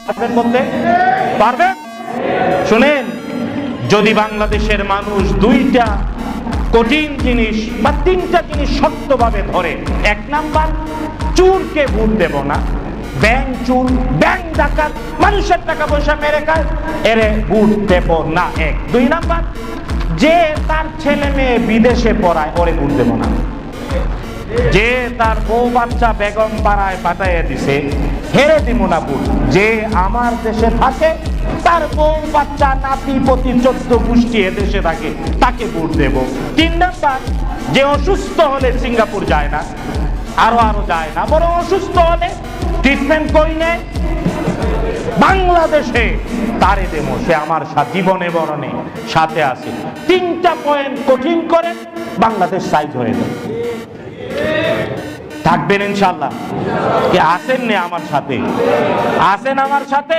পারবেন বলতে পারবেন? শুনেন, যদি বাংলাদেশের মানুষ দুইটা কঠিন জিনিস বা তিনটা জিনিস শক্তভাবে ধরে, এক নাম্বার, চুরকে ভোট দেব না, ব্যাংক চুর, ব্যাংক ডাকাত, মানুষের টাকা পয়সা মেরে খায়, এরে ভোট দেব না। এক। দুই নাম্বার, যে তার ছেলে মেয়ে বিদেশে পড়ায়, ওরে ভোট দেব না। যে তার বউ বাচ্চা বেগম পাড়ায় পাঠাইয়া দিছে, হেরে দিব না ভোট। যে আমার দেশে থাকে, তার বউ বাচ্চা নাতি পতি 14 গোষ্ঠী দেশে থাকে, তাকে ভোট দেব। তিন নাম্বার, যে অসুস্থ হলে সিঙ্গাপুর যায় না, আরো যায় না, বরং অসুস্থ হলে ট্রিটমেন্ট করি নেয় বাংলাদেশে, তারে দেবো। সে আমার জীবনে মরণে সাথে আছে। তিনটা পয়েন্ট কঠিন করে বাংলাদেশ সাইজ হয়ে যায়। থাকবেন ইনশাআল্লাহ? কি আসেন না আমার সাথে? আসেন আমার সাথে?